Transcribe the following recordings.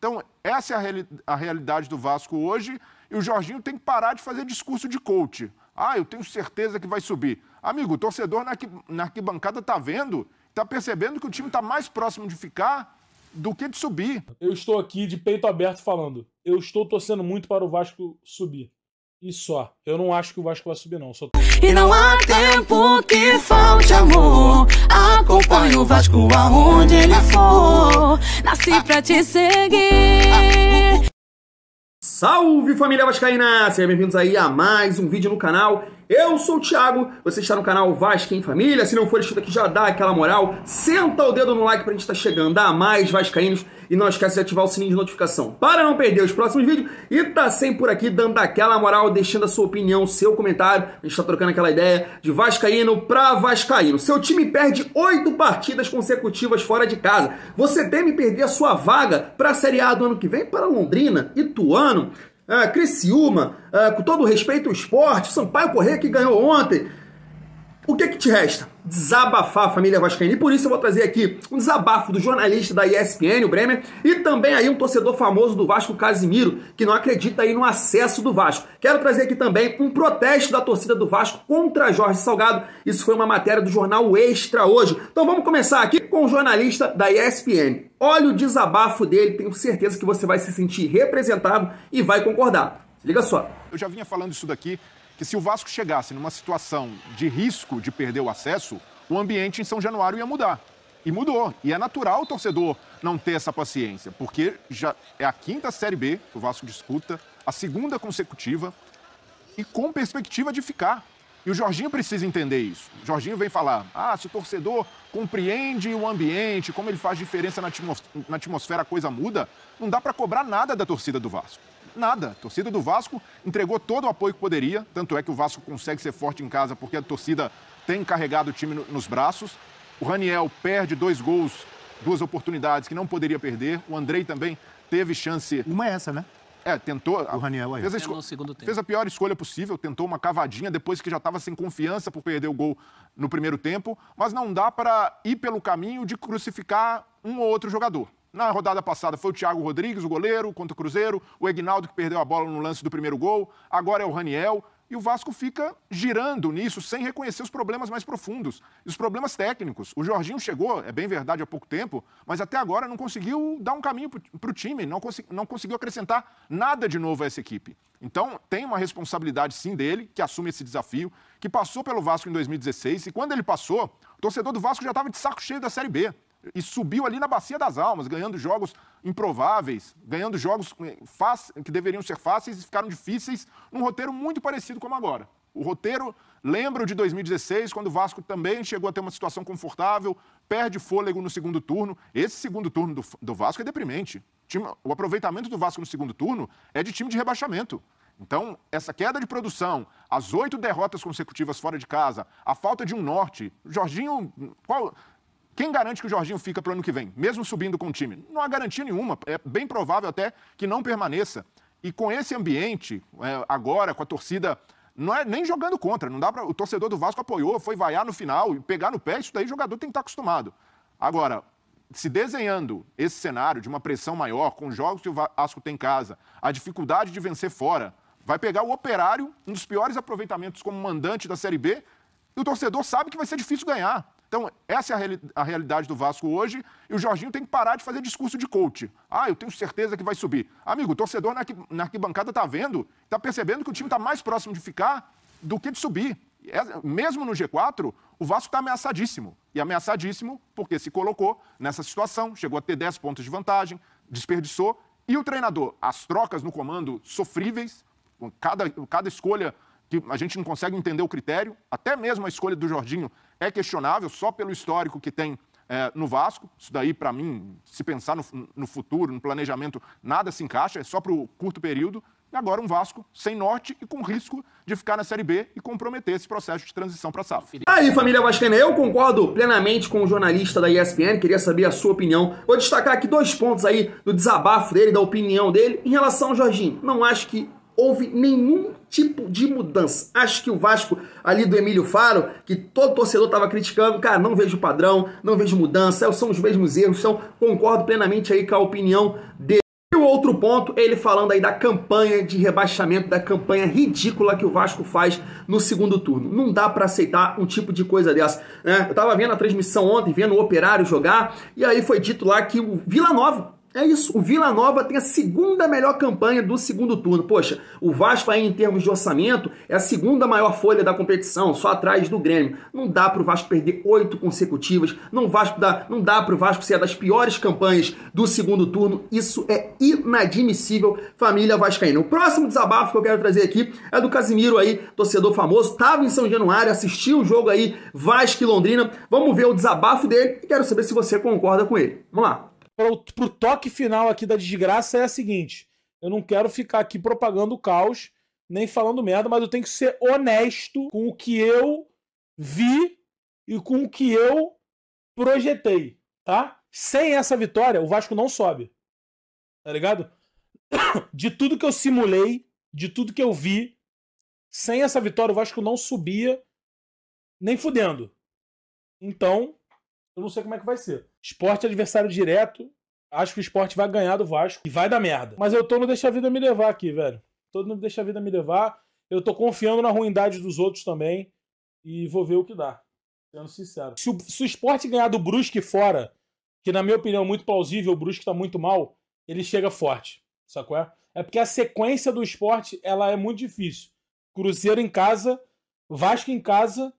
Então, essa é a realidade do Vasco hoje, e o Jorginho tem que parar de fazer discurso de coach. Ah, eu tenho certeza que vai subir. Amigo, o torcedor na arquibancada está vendo, está percebendo que o time está mais próximo de ficar do que de subir. Eu estou aqui de peito aberto falando. Eu estou torcendo muito para o Vasco subir. E só. Eu não acho que o Vasco vai subir, não. E não há tempo que falte amor. Acompanhe o Vasco aonde ele for. Nasci pra te seguir. Salve, família vascaína! Sejam bem-vindos aí a mais um vídeo no canal. Eu sou o Thiago, você está no canal Vasco em Família. Se não for inscrito aqui, já dá aquela moral. Senta o dedo no like pra gente estar chegando a mais vascaínos. E não esquece de ativar o sininho de notificação para não perder os próximos vídeos. E tá sempre por aqui dando aquela moral, deixando a sua opinião, seu comentário. A gente tá trocando aquela ideia de vascaíno pra vascaíno. Seu time perde 8 partidas consecutivas fora de casa. Você teme perder a sua vaga para a Série A do ano que vem para Londrina, Ituano, Criciúma, com todo o respeito ao esporte, Sampaio Corrêa que ganhou ontem. O que te resta? Desabafar a família vascaína. E por isso eu vou trazer aqui um desabafo do jornalista da ESPN, o Bremer, e também aí um torcedor famoso do Vasco, Casimiro, que não acredita aí no acesso do Vasco. Quero trazer aqui também um protesto da torcida do Vasco contra Jorge Salgado. Isso foi uma matéria do jornal Extra hoje. Então vamos começar aqui com o jornalista da ESPN. Olha o desabafo dele, tenho certeza que você vai se sentir representado e vai concordar. Liga só. Eu já vinha falando isso daqui, que se o Vasco chegasse numa situação de risco de perder o acesso, o ambiente em São Januário ia mudar. E mudou. E é natural o torcedor não ter essa paciência, porque já é a 5ª Série B que o Vasco disputa, a 2ª consecutiva, e com perspectiva de ficar. E o Jorginho precisa entender isso. O Jorginho vem falar, se o torcedor compreende o ambiente, como ele faz diferença na atmosfera, a coisa muda, não dá para cobrar nada da torcida do Vasco. Nada. A torcida do Vasco entregou todo o apoio que poderia, tanto é que o Vasco consegue ser forte em casa porque a torcida tem carregado o time nos braços. O Raniel perde 2 gols, 2 oportunidades que não poderia perder. O Andrei também teve chance. Uma é essa, né? Tentou. O Raniel aí. Fez a pior escolha possível, tentou uma cavadinha depois que já estava sem confiança por perder o gol no primeiro tempo, mas não dá para ir pelo caminho de crucificar um ou outro jogador. Na rodada passada foi o Thiago Rodrigues, o goleiro, contra o Cruzeiro, o Egnaldo que perdeu a bola no lance do primeiro gol, agora é o Raniel, e o Vasco fica girando nisso sem reconhecer os problemas mais profundos, e os problemas técnicos. O Jorginho chegou, é bem verdade, há pouco tempo, mas até agora não conseguiu dar um caminho para o time, não conseguiu acrescentar nada de novo a essa equipe. Então tem uma responsabilidade sim dele, que assume esse desafio, que passou pelo Vasco em 2016, e quando ele passou, o torcedor do Vasco já estava de saco cheio da Série B. E subiu ali na Bacia das Almas, ganhando jogos improváveis, ganhando jogos que deveriam ser fáceis e ficaram difíceis, num roteiro muito parecido como agora. O roteiro, lembro de 2016, quando o Vasco também chegou a ter uma situação confortável, perde fôlego no segundo turno. Esse segundo turno do Vasco é deprimente. O aproveitamento do Vasco no segundo turno é de time de rebaixamento. Então, essa queda de produção, as 8 derrotas consecutivas fora de casa, a falta de um norte, Jorginho... Quem garante que o Jorginho fica para o ano que vem, mesmo subindo com o time? Não há garantia nenhuma, é bem provável até que não permaneça. E com esse ambiente, agora, com a torcida, não é nem jogando contra, não dá para. O torcedor do Vasco apoiou, foi vaiar no final e pegar no pé, isso daí o jogador tem que estar acostumado. Agora, se desenhando esse cenário de uma pressão maior, com os jogos que o Vasco tem em casa, a dificuldade de vencer fora, vai pegar o Operário, um dos piores aproveitamentos como mandante da Série B, e o torcedor sabe que vai ser difícil ganhar. Então, essa é a realidade do Vasco hoje, e o Jorginho tem que parar de fazer discurso de coach. Eu tenho certeza que vai subir. Amigo, o torcedor na arquibancada está vendo, está percebendo que o time está mais próximo de ficar do que de subir. Mesmo no G4, o Vasco está ameaçadíssimo. E ameaçadíssimo porque se colocou nessa situação, chegou a ter 10 pontos de vantagem, desperdiçou, e o treinador, as trocas no comando sofríveis, cada escolha que a gente não consegue entender o critério, até mesmo a escolha do Jorginho é questionável, só pelo histórico que tem no Vasco. Isso daí, para mim, se pensar no futuro, no planejamento, nada se encaixa, é só para o curto período. E agora um Vasco sem norte e com risco de ficar na Série B e comprometer esse processo de transição para a SAF. Aí, família vascaína, eu concordo plenamente com o jornalista da ESPN, queria saber a sua opinião. Vou destacar aqui 2 pontos aí do desabafo dele, da opinião dele, em relação ao Jorginho. Não acho que houve nenhum tipo de mudança. Acho que o Vasco ali do Emílio Faro, que todo torcedor estava criticando, cara, não vejo padrão, não vejo mudança, são os mesmos erros, então concordo plenamente aí com a opinião dele. E o outro ponto, ele falando aí da campanha de rebaixamento, da campanha ridícula que o Vasco faz no segundo turno. Não dá pra aceitar um tipo de coisa dessa, né? Eu tava vendo a transmissão ontem, vendo o Operário jogar, e aí foi dito lá que o Vila Nova, é isso, o Vila Nova tem a segunda melhor campanha do segundo turno. Poxa, o Vasco aí em termos de orçamento é a segunda maior folha da competição, só atrás do Grêmio. Não dá pro Vasco perder 8 consecutivas, não dá pro Vasco ser das piores campanhas do segundo turno. Isso é inadmissível, família vascaína. O próximo desabafo que eu quero trazer aqui é do Casimiro aí, torcedor famoso, tava em São Januário, assistiu o jogo aí Vasco e Londrina. Vamos ver o desabafo dele e quero saber se você concorda com ele. Vamos lá. Pro toque final aqui da desgraça é a seguinte: eu não quero ficar aqui propagando o caos, nem falando merda, mas eu tenho que ser honesto com o que eu vi e com o que eu projetei, tá? Sem essa vitória, o Vasco não sobe, tá ligado? De tudo que eu simulei, de tudo que eu vi, sem essa vitória o Vasco não subia nem fudendo. Então, eu não sei como é que vai ser. Sport é adversário direto. Acho que o Sport vai ganhar do Vasco e vai dar merda. Mas eu tô no deixa a vida me levar aqui, velho. Tô no deixa a vida me levar. Eu tô confiando na ruindade dos outros também. E vou ver o que dá. Sendo sincero. Se o Sport ganhar do Brusque fora, que na minha opinião é muito plausível, o Brusque tá muito mal, ele chega forte. Sabe qual é? É porque a sequência do Sport, ela é muito difícil. Cruzeiro em casa, Vasco em casa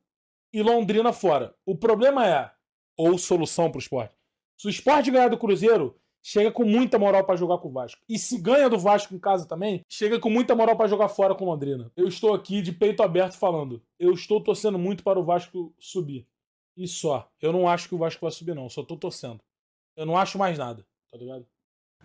e Londrina fora. O problema é, ou solução pro Sport, se o Sport ganhar do Cruzeiro, chega com muita moral pra jogar com o Vasco. E se ganha do Vasco em casa também, chega com muita moral pra jogar fora com o Londrina. Eu estou aqui de peito aberto falando. Eu estou torcendo muito para o Vasco subir. E só. Eu não acho que o Vasco vai subir, não. Só tô torcendo. Eu não acho mais nada. Tá ligado?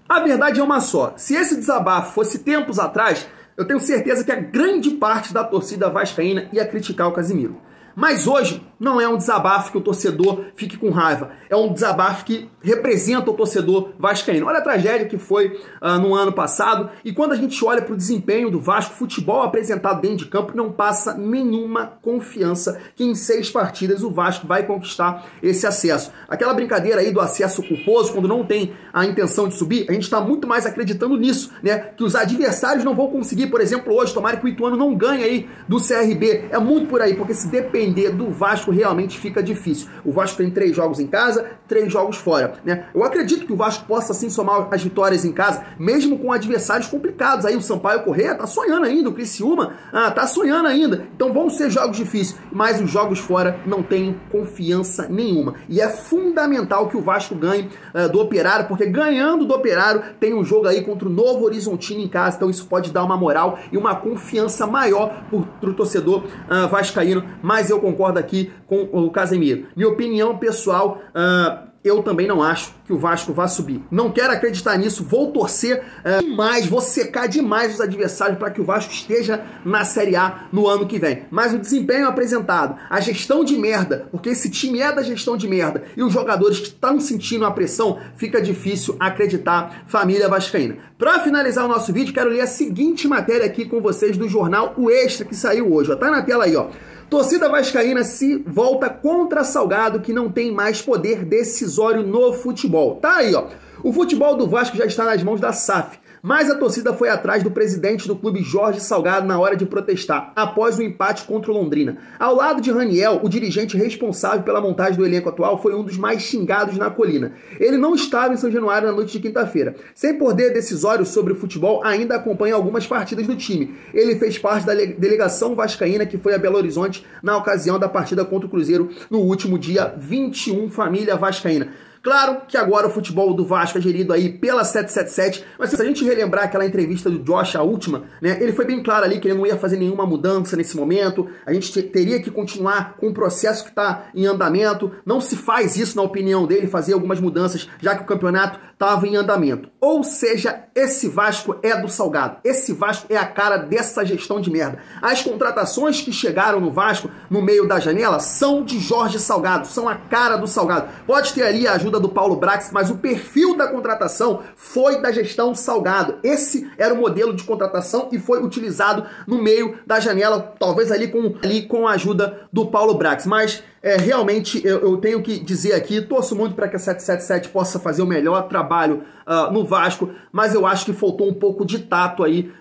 A verdade é uma só. Se esse desabafo fosse tempos atrás, eu tenho certeza que a grande parte da torcida vascaína ia criticar o Casimiro. Mas hoje não é um desabafo que o torcedor fique com raiva. É um desabafo que representa o torcedor vascaíno. Olha a tragédia que foi no ano passado. E quando a gente olha para o desempenho do Vasco, futebol apresentado dentro de campo, não passa nenhuma confiança que em 6 partidas o Vasco vai conquistar esse acesso. Aquela brincadeira aí do acesso culposo, quando não tem a intenção de subir, a gente está muito mais acreditando nisso, né? Que os adversários não vão conseguir, por exemplo, hoje, tomara que o Ituano não ganhe aí do CRB. É muito por aí, porque se depender do Vasco realmente fica difícil. O Vasco tem 3 jogos em casa, 3 jogos fora, né? Eu acredito que o Vasco possa sim somar as vitórias em casa, mesmo com adversários complicados. Aí o Sampaio Corrêa tá sonhando ainda, o Criciúma tá sonhando ainda. Então vão ser jogos difíceis, mas os jogos fora não tem confiança nenhuma. E é fundamental que o Vasco ganhe do Operário, porque ganhando do Operário tem um jogo aí contra o Novo Horizontino em casa, então isso pode dar uma moral e uma confiança maior pro torcedor vascaíno, mas eu concordo aqui com o Casemiro. Minha opinião pessoal, eu também não acho que o Vasco vá subir. Não quero acreditar nisso, vou torcer demais, vou secar demais os adversários para que o Vasco esteja na Série A no ano que vem. Mas o desempenho apresentado, a gestão de merda, porque esse time é da gestão de merda, e os jogadores que estão sentindo a pressão, fica difícil acreditar, família vascaína. Para finalizar o nosso vídeo, quero ler a seguinte matéria aqui com vocês do jornal O Extra, que saiu hoje. Ó, tá na tela aí, ó. Torcida vascaína se volta contra Salgado, que não tem mais poder decisório no futebol. Tá aí, ó. O futebol do Vasco já está nas mãos da SAF. Mas a torcida foi atrás do presidente do clube, Jorge Salgado, na hora de protestar, após o empate contra o Londrina. Ao lado de Raniel, o dirigente responsável pela montagem do elenco atual, foi um dos mais xingados na colina. Ele não estava em São Januário na noite de quinta-feira. Sem poder decisório sobre o futebol, ainda acompanha algumas partidas do time. Ele fez parte da delegação vascaína que foi a Belo Horizonte na ocasião da partida contra o Cruzeiro no último dia 21, família vascaína. Claro que agora o futebol do Vasco é gerido aí pela 777, mas se a gente relembrar aquela entrevista do Josh, a última, né, ele foi bem claro ali que ele não ia fazer nenhuma mudança nesse momento, a gente teria que continuar com o processo que está em andamento, não se faz isso, na opinião dele, fazer algumas mudanças, já que o campeonato estava em andamento. Ou seja, esse Vasco é do Salgado, esse Vasco é a cara dessa gestão de merda. As contratações que chegaram no Vasco no meio da janela são de Jorge Salgado, são a cara do Salgado. Pode ter ali a ajuda do Paulo Brax, mas o perfil da contratação foi da gestão Salgado. Esse era o modelo de contratação e foi utilizado no meio da janela, talvez ali com a ajuda do Paulo Brax. Mas realmente eu tenho que dizer aqui, torço muito para que a 777 possa fazer o melhor trabalho no Vasco, mas eu acho que faltou um pouco de tato aí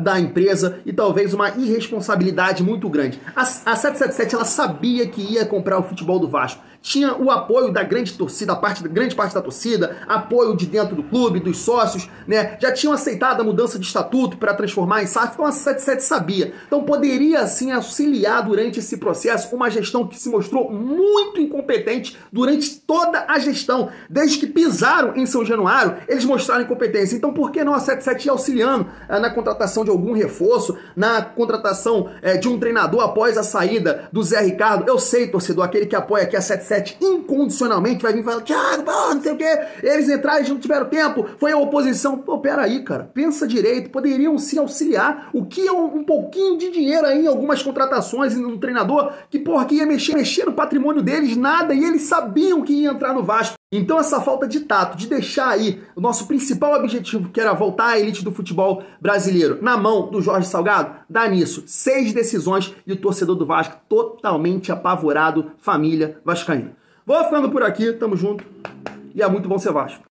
da empresa e talvez uma irresponsabilidade muito grande. A 777 ela sabia que ia comprar o futebol do Vasco. Tinha o apoio da grande torcida, grande parte da torcida, apoio de dentro do clube, dos sócios, né? Já tinham aceitado a mudança de estatuto para transformar em SAF, então a 777 sabia. Então poderia, assim, auxiliar durante esse processo uma gestão que se mostrou muito incompetente durante toda a gestão. Desde que pisaram em São Januário, eles mostraram incompetência. Então por que não a 777 ir auxiliando na contratação de algum reforço, na contratação de um treinador após a saída do Zé Ricardo? Eu sei, torcedor, aquele que apoia aqui a 777 incondicionalmente vai vir e falar, Thiago, não sei o quê, eles entraram, eles não tiveram tempo, foi a oposição. Pô, peraí, cara, pensa direito, poderiam se auxiliar, o que é um pouquinho de dinheiro aí em algumas contratações no treinador, que porra, que ia mexer no patrimônio deles, nada, e eles sabiam que ia entrar no Vasco. Então essa falta de tato, de deixar aí o nosso principal objetivo, que era voltar à elite do futebol brasileiro, na mão do Jorge Salgado, dá nisso. 6 decisões e o torcedor do Vasco totalmente apavorado, família vascaína. Vou ficando por aqui, tamo junto e é muito bom ser Vasco.